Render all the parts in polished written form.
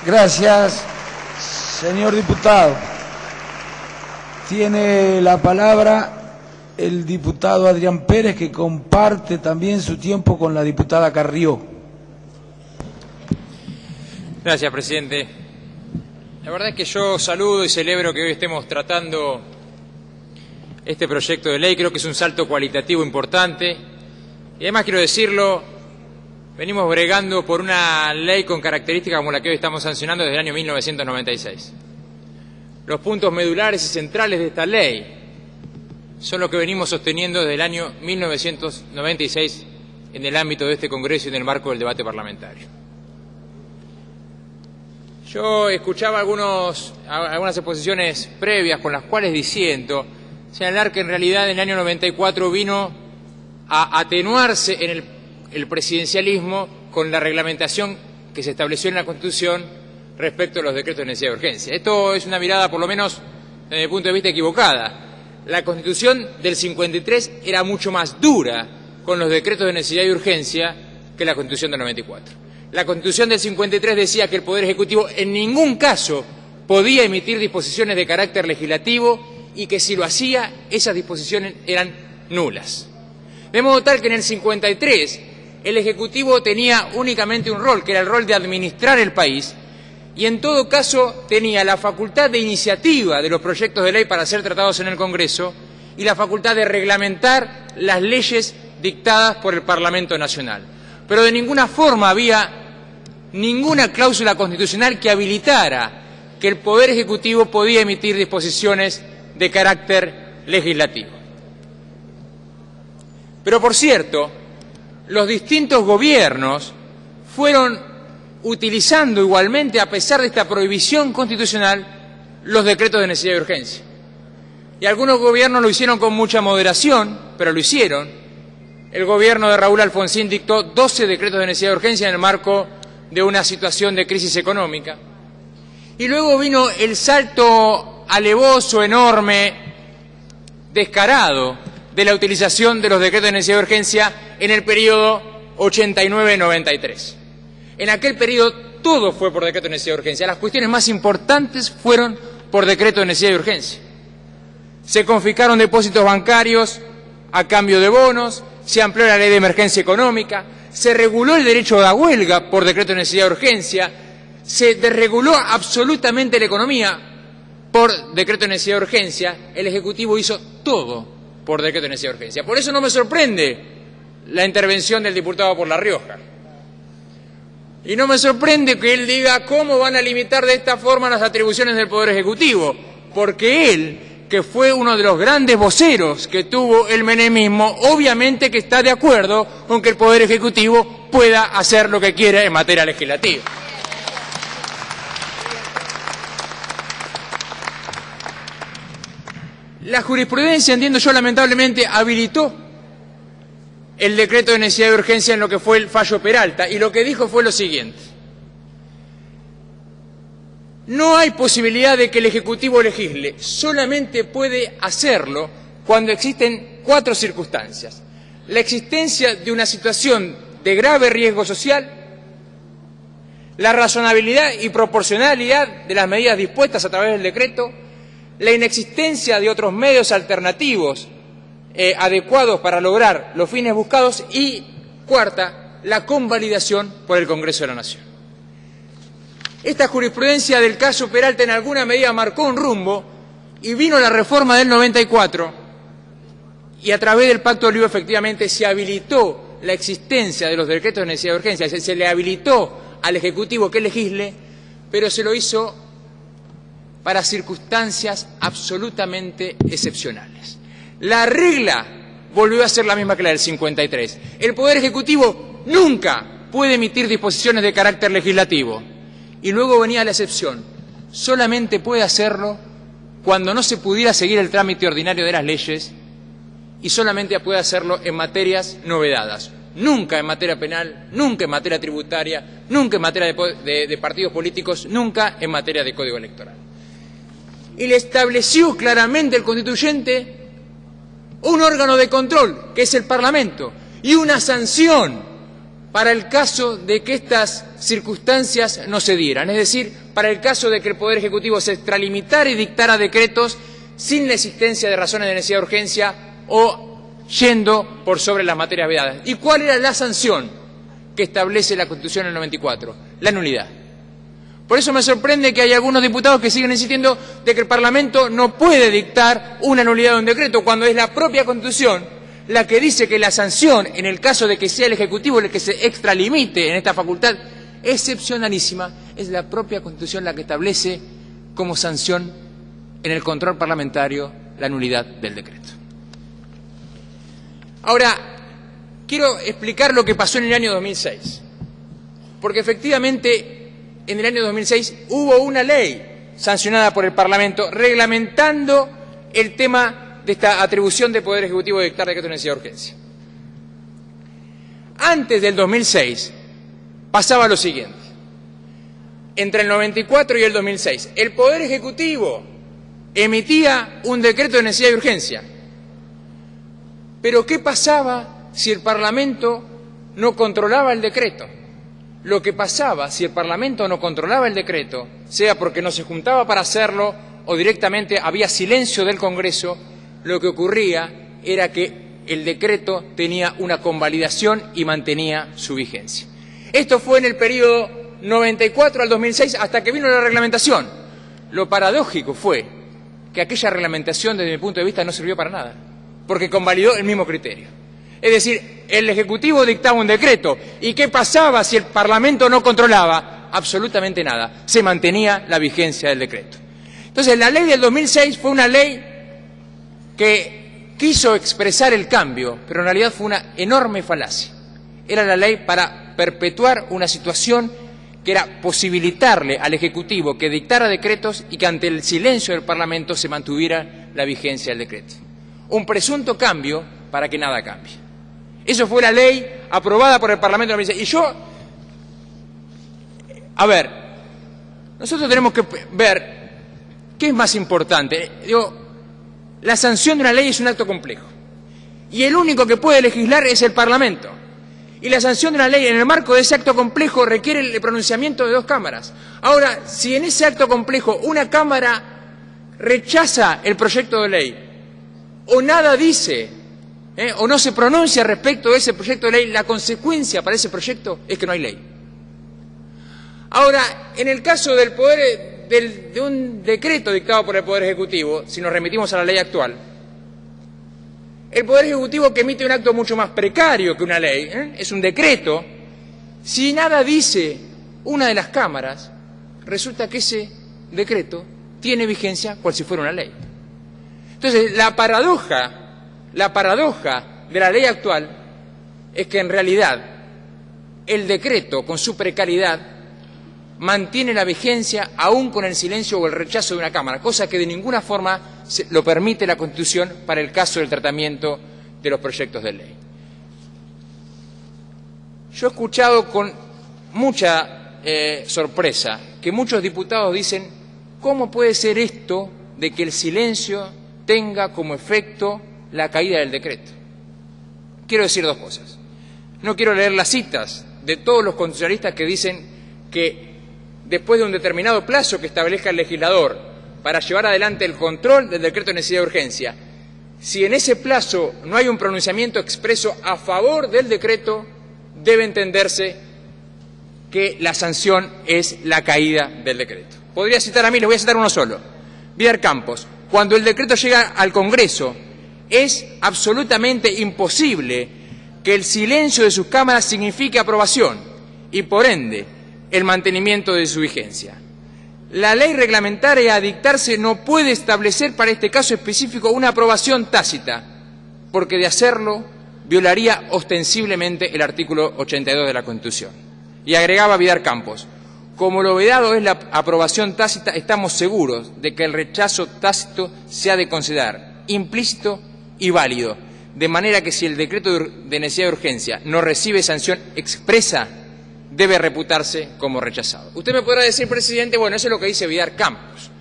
Gracias, señor diputado. Tiene la palabra el diputado Adrián Pérez, que comparte también su tiempo con la diputada Carrió. Gracias, presidente. La verdad es que yo saludo y celebro que hoy estemos tratando este proyecto de ley. Creo que es un salto cualitativo importante. Y además quiero decirlo, venimos bregando por una ley con características como la que hoy estamos sancionando desde el año 1996. Los puntos medulares y centrales de esta ley son los que venimos sosteniendo desde el año 1996 en el ámbito de este Congreso y en el marco del debate parlamentario. Yo escuchaba algunas exposiciones previas con las cuales disiento, señalar que en realidad en el año 94 vino a atenuarse en el presidencialismo con la reglamentación que se estableció en la Constitución respecto a los decretos de necesidad de urgencia. Esto es una mirada, por lo menos desde mi punto de vista, equivocada. La Constitución del 53 era mucho más dura con los decretos de necesidad y urgencia que la Constitución del 94. La Constitución del 53 decía que el Poder Ejecutivo en ningún caso podía emitir disposiciones de carácter legislativo y que si lo hacía, esas disposiciones eran nulas. De modo tal que en el 53 el Ejecutivo tenía únicamente un rol, que era el rol de administrar el país, y en todo caso tenía la facultad de iniciativa de los proyectos de ley para ser tratados en el Congreso y la facultad de reglamentar las leyes dictadas por el Parlamento Nacional. Pero de ninguna forma había ninguna cláusula constitucional que habilitara que el Poder Ejecutivo podía emitir disposiciones de carácter legislativo. Pero, por cierto, los distintos gobiernos fueron utilizando igualmente, a pesar de esta prohibición constitucional, los decretos de necesidad y urgencia. Y algunos gobiernos lo hicieron con mucha moderación, pero lo hicieron. El gobierno de Raúl Alfonsín dictó 12 decretos de necesidad y urgencia en el marco de una situación de crisis económica. Y luego vino el salto alevoso, enorme, descarado, de la utilización de los decretos de necesidad y urgencia en el periodo 89-93. En aquel periodo todo fue por decreto de necesidad y urgencia. Las cuestiones más importantes fueron por decreto de necesidad y urgencia. Se confiscaron depósitos bancarios a cambio de bonos, se amplió la ley de emergencia económica, se reguló el derecho a la huelga por decreto de necesidad y urgencia, se desreguló absolutamente la economía por decreto de necesidad y urgencia. El Ejecutivo hizo todo por decreto de necesidad y urgencia. Por eso no me sorprende la intervención del diputado por La Rioja. Y no me sorprende que él diga cómo van a limitar de esta forma las atribuciones del Poder Ejecutivo, porque él, que fue uno de los grandes voceros que tuvo el menemismo, obviamente que está de acuerdo con que el Poder Ejecutivo pueda hacer lo que quiera en materia legislativa. La jurisprudencia, entiendo yo, lamentablemente habilitó el decreto de necesidad y urgencia en lo que fue el fallo Peralta, y lo que dijo fue lo siguiente: no hay posibilidad de que el Ejecutivo legisle, solamente puede hacerlo cuando existen 4 circunstancias: la existencia de una situación de grave riesgo social, la razonabilidad y proporcionalidad de las medidas dispuestas a través del decreto, la inexistencia de otros medios alternativos adecuados para lograr los fines buscados y, cuarta, la convalidación por el Congreso de la Nación. Esta jurisprudencia del caso Peralta en alguna medida marcó un rumbo, y vino la reforma del 94 y a través del Pacto de Olivos efectivamente se habilitó la existencia de los decretos de necesidad de urgencia, se le habilitó al Ejecutivo que legisle, pero se lo hizo para circunstancias absolutamente excepcionales. La regla volvió a ser la misma que la del 53. El Poder Ejecutivo nunca puede emitir disposiciones de carácter legislativo. Y luego venía la excepción: solamente puede hacerlo cuando no se pudiera seguir el trámite ordinario de las leyes, y solamente puede hacerlo en materias novedadas. Nunca en materia penal, nunca en materia tributaria, nunca en materia de partidos políticos, nunca en materia de código electoral. Y le estableció claramente el constituyente un órgano de control, que es el Parlamento, y una sanción para el caso de que estas circunstancias no se dieran, es decir, para el caso de que el Poder Ejecutivo se extralimitara y dictara decretos sin la existencia de razones de necesidad de urgencia o yendo por sobre las materias vedadas. ¿Y cuál era la sanción que establece la Constitución del 94? La nulidad. Por eso me sorprende que hay algunos diputados que siguen insistiendo de que el Parlamento no puede dictar una nulidad de un decreto, cuando es la propia Constitución la que dice que la sanción, en el caso de que sea el Ejecutivo el que se extralimite en esta facultad excepcionalísima, es la propia Constitución la que establece como sanción en el control parlamentario la nulidad del decreto. Ahora, quiero explicar lo que pasó en el año 2006, porque efectivamente en el año 2006 hubo una ley sancionada por el Parlamento reglamentando el tema de esta atribución del Poder Ejecutivo de dictar decretos de necesidad de urgencia. Antes del 2006 pasaba lo siguiente. Entre el 94 y el 2006, el Poder Ejecutivo emitía un decreto de necesidad de urgencia. Pero ¿qué pasaba si el Parlamento no controlaba el decreto? Lo que pasaba si el Parlamento no controlaba el decreto, sea porque no se juntaba para hacerlo o directamente había silencio del Congreso, lo que ocurría era que el decreto tenía una convalidación y mantenía su vigencia. Esto fue en el periodo 94 al 2006 hasta que vino la reglamentación. Lo paradójico fue que aquella reglamentación desde mi punto de vista no sirvió para nada, porque convalidó el mismo criterio. Es decir, el Ejecutivo dictaba un decreto. ¿Y qué pasaba si el Parlamento no controlaba? Absolutamente nada. Se mantenía la vigencia del decreto. Entonces, la ley del 2006 fue una ley que quiso expresar el cambio, pero en realidad fue una enorme falacia. Era la ley para perpetuar una situación que era posibilitarle al Ejecutivo que dictara decretos y que ante el silencio del Parlamento se mantuviera la vigencia del decreto. Un presunto cambio para que nada cambie. Eso fue la ley aprobada por el Parlamento en 2006. Y yo, nosotros tenemos que ver qué es más importante. La sanción de una ley es un acto complejo. Y el único que puede legislar es el Parlamento. Y la sanción de una ley en el marco de ese acto complejo requiere el pronunciamiento de dos cámaras. Ahora, si en ese acto complejo una cámara rechaza el proyecto de ley o nada dice, o no se pronuncia respecto de ese proyecto de ley, la consecuencia para ese proyecto es que no hay ley. Ahora, en el caso del poder de un decreto dictado por el Poder Ejecutivo, si nos remitimos a la ley actual, el Poder Ejecutivo, que emite un acto mucho más precario que una ley, es un decreto, si nada dice una de las cámaras, resulta que ese decreto tiene vigencia cual si fuera una ley. Entonces, la paradoja de la ley actual es que en realidad el decreto, con su precariedad, mantiene la vigencia aún con el silencio o el rechazo de una Cámara, cosa que de ninguna forma lo permite la Constitución para el caso del tratamiento de los proyectos de ley. Yo he escuchado con mucha sorpresa que muchos diputados dicen: ¿cómo puede ser esto de que el silencio tenga como efecto la caída del decreto? Quiero decir dos cosas. No quiero leer las citas de todos los constitucionalistas que dicen que después de un determinado plazo que establezca el legislador para llevar adelante el control del decreto de necesidad de urgencia, si en ese plazo no hay un pronunciamiento expreso a favor del decreto, debe entenderse que la sanción es la caída del decreto. Podría citar a mí, les voy a citar uno solo. Vidal Campos: cuando el decreto llega al Congreso, es absolutamente imposible que el silencio de sus cámaras signifique aprobación y, por ende, el mantenimiento de su vigencia. La ley reglamentaria a dictarse no puede establecer para este caso específico una aprobación tácita, porque de hacerlo violaría ostensiblemente el artículo 82 de la Constitución. Y agregaba Vidal Campos: como lo vedado es la aprobación tácita, estamos seguros de que el rechazo tácito se ha de considerar implícito y válido, de manera que si el decreto de necesidad de urgencia no recibe sanción expresa, debe reputarse como rechazado. Usted me podrá decir, presidente, bueno, eso es lo que dice Vidal Campos.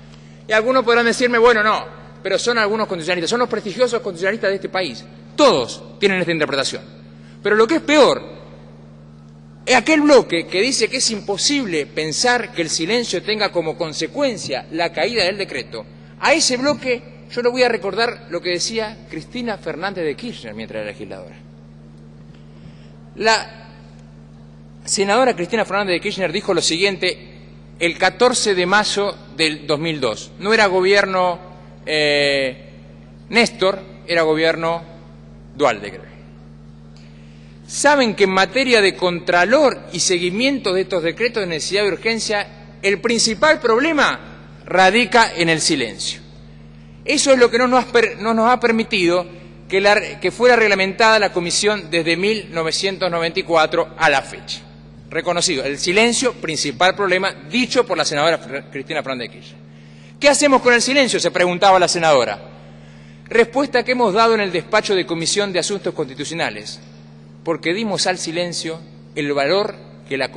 Y algunos podrán decirme, bueno, no, pero son algunos constitucionalistas, son los prestigiosos constitucionalistas de este país. Todos tienen esta interpretación. Pero lo que es peor aquel bloque que dice que es imposible pensar que el silencio tenga como consecuencia la caída del decreto, a ese bloque yo le voy a recordar lo que decía Cristina Fernández de Kirchner mientras era legisladora. La senadora Cristina Fernández de Kirchner dijo lo siguiente el 14 de mayo del 2002. No era gobierno Néstor, era gobierno Duhalde, creo. Saben que en materia de contralor y seguimiento de estos decretos de necesidad y urgencia, el principal problema radica en el silencio. Eso es lo que no nos ha permitido que fuera reglamentada la comisión desde 1994 a la fecha. Reconocido, el silencio, principal problema, dicho por la senadora Cristina Fernández de Kirchner. ¿Qué hacemos con el silencio?, se preguntaba la senadora. Respuesta que hemos dado en el despacho de Comisión de Asuntos Constitucionales, porque dimos al silencio el valor que la